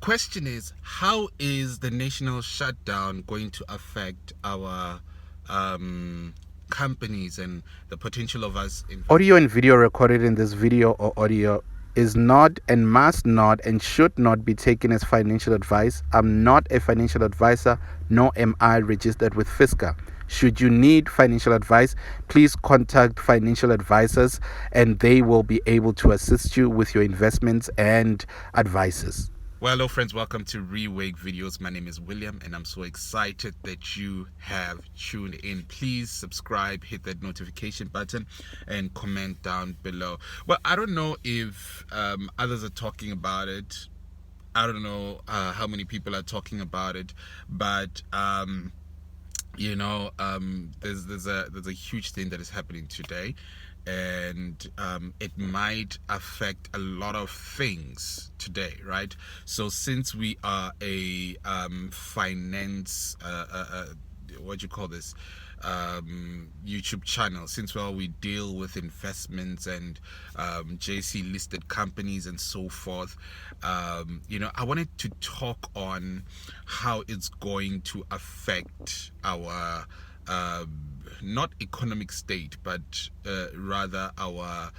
question is, how is the national shutdown going to affect our companies and the potential of us in Audio and video recorded in this video or audio is not and must not and should not be taken as financial advice. I'm not a financial advisor, nor am I registered with FISCA. Should you need financial advice, please contact financial advisors and they will be able to assist you with your investments and advices. Well, hello friends, welcome to Rewake Videos. My name is William and I'm so excited that you have tuned in. Please subscribe, hit that notification button and comment down below. Well, I don't know if others are talking about it. I don't know how many people are talking about it, but there's a huge thing that is happening today, and it might affect a lot of things today, right? So since we are a finance what do you call this, YouTube channel, since we deal with investments and JC listed companies and so forth, I wanted to talk on how it's going to affect our not economic state, but rather our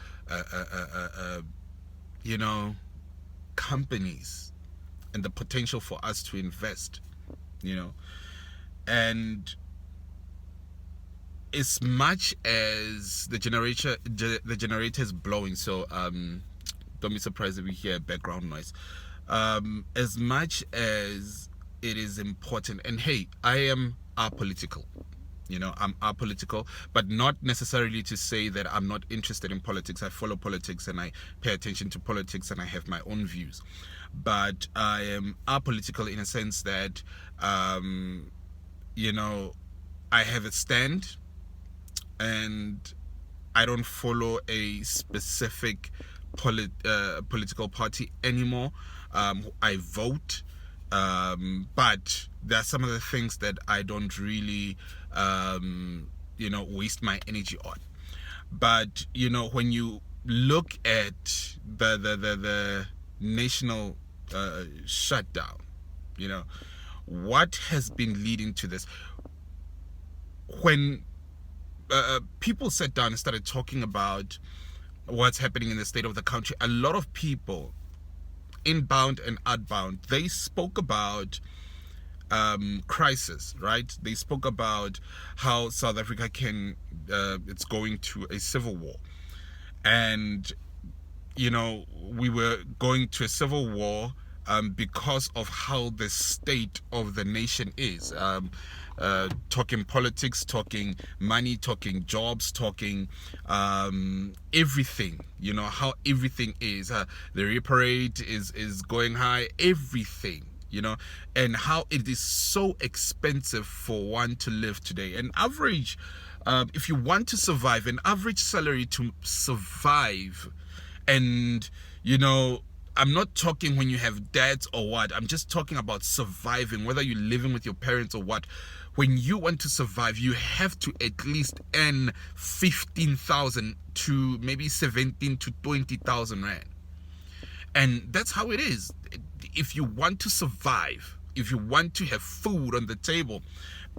companies and the potential for us to invest, and as much as the generator is blowing, so don't be surprised if we hear background noise. As much as it is important, and hey, I am apolitical, I'm apolitical, but not necessarily to say that I'm not interested in politics. I follow politics and I pay attention to politics and I have my own views, but I am apolitical in a sense that I have a stand and I don't follow a specific political party anymore. I vote, but there are some of the things that I don't really waste my energy on. But when you look at the national shutdown, what has been leading to this? When people sat down and started talking about what's happening in the state of the country, a lot of people, inbound and outbound, they spoke about crisis, right? They spoke about how South Africa it's going to a civil war, and we were going to a civil war because of how the state of the nation is. Talking politics, talking money, talking jobs, talking everything, how everything is. The repo rate is going high, everything, and how it is so expensive for one to live today. An average, if you want to survive, an average salary to survive, and I'm not talking when you have debts or what. I'm just talking about surviving, whether you're living with your parents or what. When you want to survive, you have to at least earn 15,000 to maybe 17 to 20,000 rand. And that's how it is. If you want to survive, if you want to have food on the table,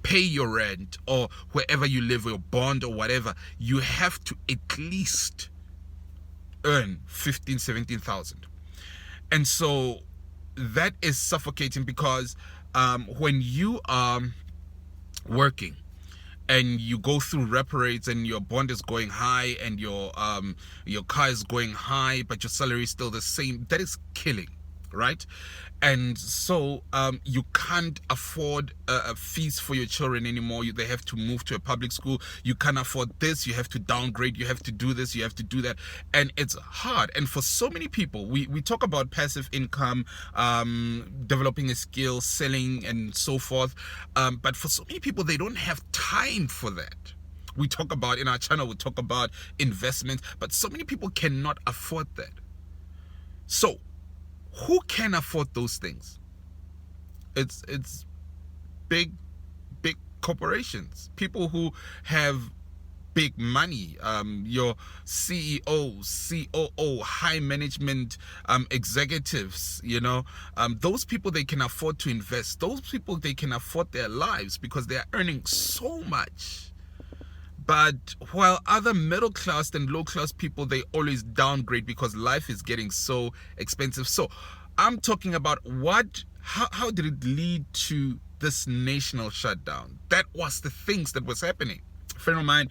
pay your rent or wherever you live, or your bond or whatever, you have to at least earn 15, 17,000. And so that is suffocating, because when you are working and you go through repo rates and your bond is going high and your car is going high, but your salary is still the same, that is killing, right? And so you can't afford fees for your children anymore. They have to move to a public school. You can't afford this. You have to downgrade. You have to do this. You have to do that. And it's hard. And for so many people, we talk about passive income, developing a skill, selling, and so forth. But for so many people, they don't have time for that. We talk about, in our channel, we talk about investments, but so many people cannot afford that. So who can afford those things? It's big corporations, people who have big money, your CEO, COO, high management executives, those people, they can afford to invest. Those people, they can afford their lives because they are earning so much. But while other middle class and low class people, they always downgrade because life is getting so expensive. So I'm talking about how did it lead to this national shutdown? That was the things that was happening. A friend of mine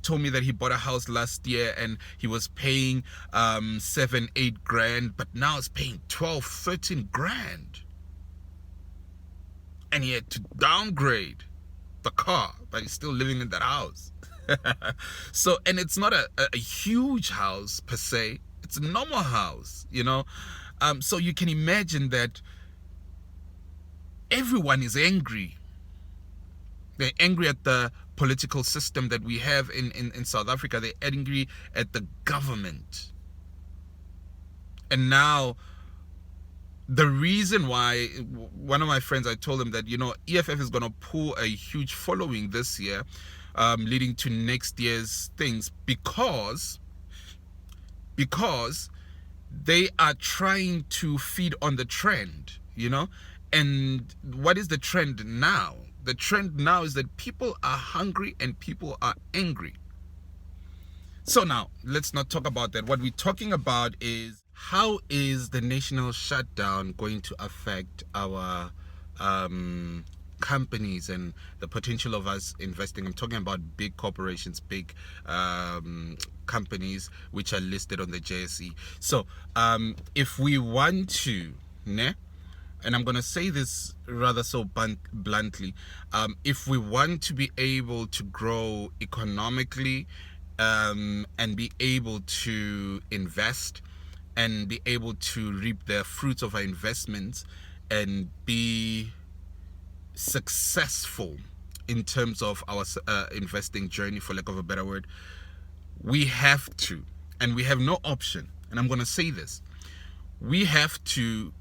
told me that he bought a house last year and he was paying 7-8 grand, but now it's paying 12-13 grand, and he had to downgrade the car, but he's still living in that house. So, and it's not a huge house per se, it's a normal house, so you can imagine that everyone is angry. They're angry at the political system that we have in South Africa. They're angry at the government. And now, the reason why, one of my friends, I told him that, EFF is going to pull a huge following this year, leading to next year's things, because they are trying to feed on the trend, And what is the trend now? The trend now is that people are hungry and people are angry. So now, let's not talk about that. What we're talking about is, how is the national shutdown going to affect our companies and the potential of us investing? I'm talking about big corporations, big companies which are listed on the JSE. So if we want to, and I'm going to say this rather so bluntly, if we want to be able to grow economically and be able to invest and be able to reap the fruits of our investments and be successful in terms of our investing journey, for lack of a better word, we have to, and we have no option, and I'm going to say this, we have to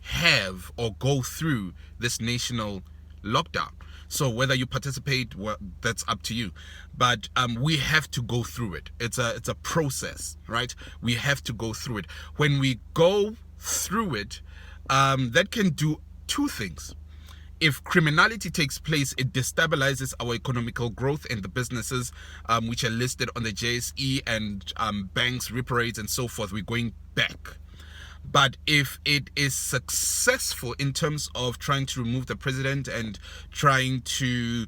have or go through this national lockdown. So whether you participate, well, that's up to you. But we have to go through it. It's a process, right? We have to go through it. When we go through it, that can do two things. If criminality takes place, it destabilizes our economical growth and the businesses which are listed on the JSE and banks, repo rates, and so forth. We're going back. But if it is successful in terms of trying to remove the president and trying to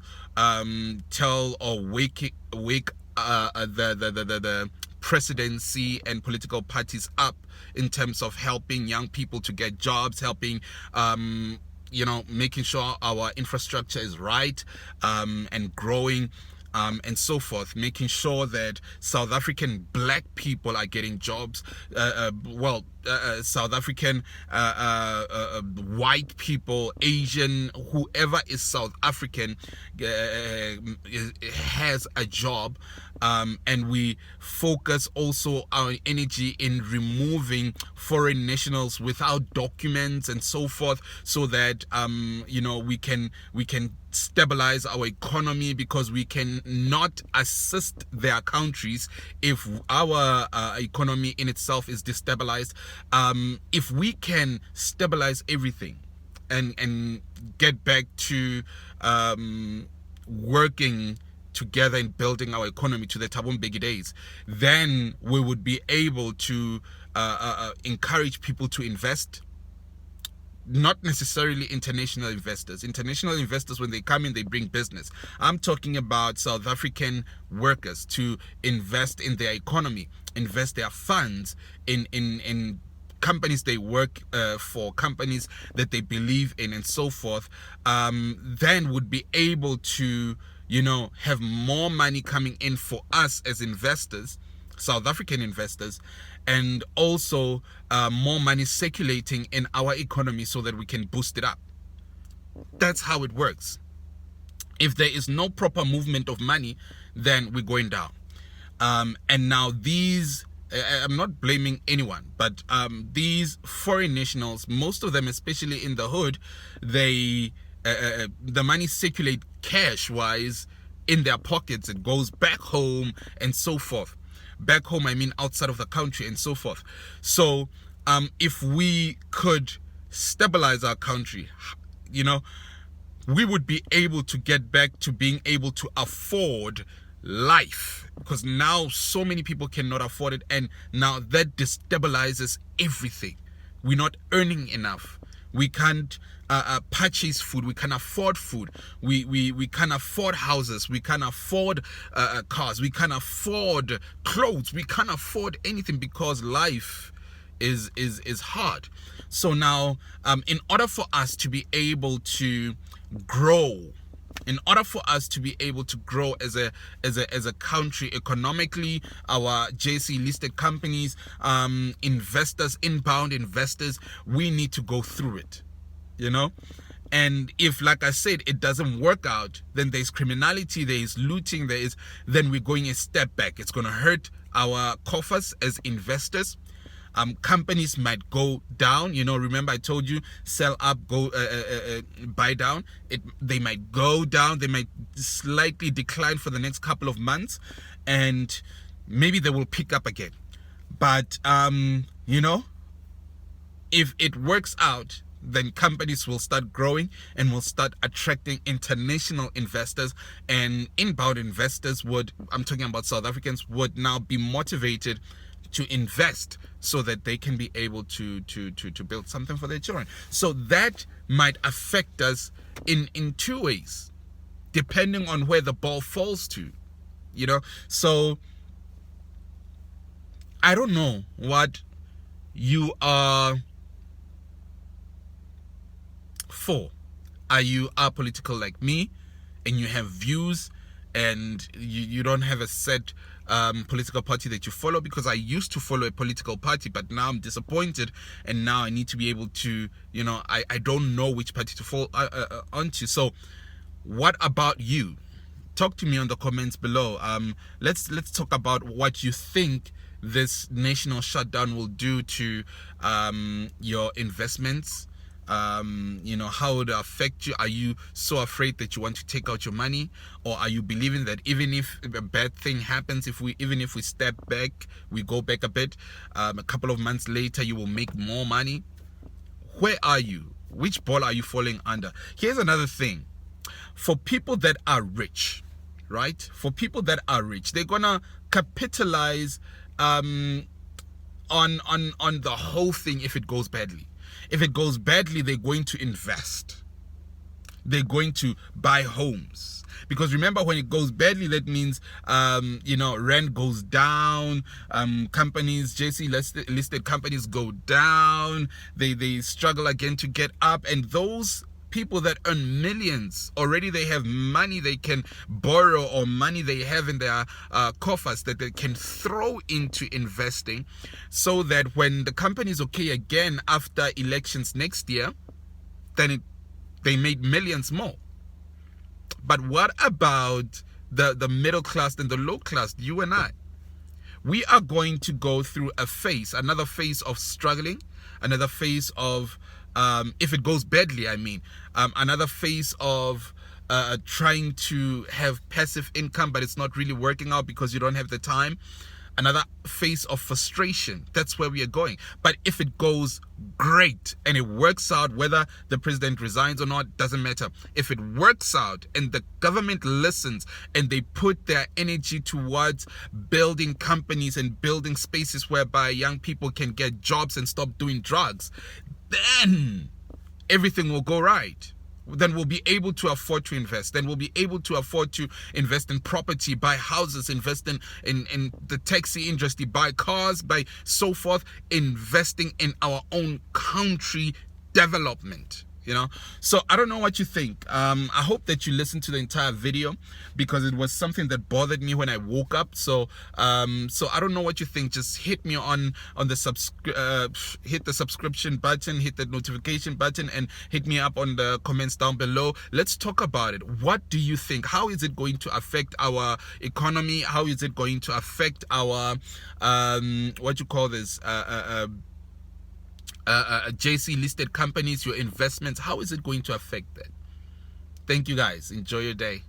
tell or wake the presidency and political parties up in terms of helping young people to get jobs, helping making sure our infrastructure is right and growing, and so forth, making sure that South African black people are getting jobs, South African white people, Asian, whoever is South African has a job, and we focus also our energy in removing foreign nationals without documents and so forth, so that we can stabilize our economy, because we can not assist their countries if our economy in itself is destabilized. If we can stabilize everything and get back to working together in building our economy to the Thabo Mbeki days, then we would be able to encourage people to invest. Not necessarily international investors. International investors, when they come in, they bring business. I'm talking about South African workers to invest in their economy, invest their funds in companies they work for, companies that they believe in, and so forth. Then would be able to have more money coming in for us as investors, South African investors, and also more money circulating in our economy so that we can boost it up. That's how it works. If there is no proper movement of money, then we're going down. And now these, I'm not blaming anyone, but these foreign nationals, most of them, especially in the hood, they the money circulate cash wise in their pockets. It goes back home and so forth. Back home, I mean outside of the country and so forth. So if we could stabilize our country, we would be able to get back to being able to afford life, because now so many people cannot afford it, and now that destabilizes everything. We're not earning enough. We can't purchase food. We can afford food. We can afford houses. We can afford cars. We can afford clothes. We can't afford anything because life is hard. So now, in order for us to be able to grow, in order for us to be able to grow as a country economically, our JC listed companies, investors, inbound investors, we need to go through it, and if, like I said, it doesn't work out, then there's criminality, there is looting, then we're going a step back. It's going to hurt our coffers as investors. Companies might go down. Remember I told you, sell up, go buy down. They might go down. They might slightly decline for the next couple of months, and maybe they will pick up again. But if it works out, then companies will start growing and will start attracting international investors, and inbound investors I'm talking about South Africans, would now be motivated to invest so that they can be able to build something for their children. So that might affect us in two ways, depending on where the ball falls to, So I don't know what you are for. Are you apolitical like me and you have views and you don't have a set political party that you follow? Because I used to follow a political party, but now I'm disappointed, and now I need to be able to, I don't know which party to fall onto. So what about you? Talk to me on the comments below. Let's talk about what you think this national shutdown will do to your investments. How would it affect you? Are you so afraid that you want to take out your money, or are you believing that even if a bad thing happens, even if we step back, we go back a bit, a couple of months later you will make more money? Where are you? Which ball are you falling under? Here's another thing. For people that are rich, right? For people that are rich, they're gonna capitalize on the whole thing if it goes badly. If it goes badly, they're going to invest. They're going to buy homes. Because remember, when it goes badly, that means, rent goes down. Companies, JC listed companies go down. They struggle again to get up. And those people that earn millions, already they have money they can borrow, or money they have in their coffers that they can throw into investing, so that when the company is okay again after elections next year, then they made millions more. But what about the middle class and the low class, you and I? We are going to go through another phase of struggling, another phase of, if it goes badly, another phase of trying to have passive income, but it's not really working out because you don't have the time. Another phase of frustration. That's where we are going. But if it goes great and it works out, whether the president resigns or not, doesn't matter. If it works out and the government listens and they put their energy towards building companies and building spaces whereby young people can get jobs and stop doing drugs, then everything will go right. Then we'll be able to afford to invest. Then we'll be able to afford to invest in property, buy houses, invest in the taxi industry, buy cars, buy so forth, investing in our own country development. So I don't know what you think. I hope that you listened to the entire video, because it was something that bothered me when I woke up. So I don't know what you think. Just hit me on the hit the subscription button, hit the notification button, and hit me up on the comments down below. Let's talk about it. What do you think? How is it going to affect our economy? How is it going to affect our JC listed companies, your investments? How is it going to affect that? Thank you guys. Enjoy your day.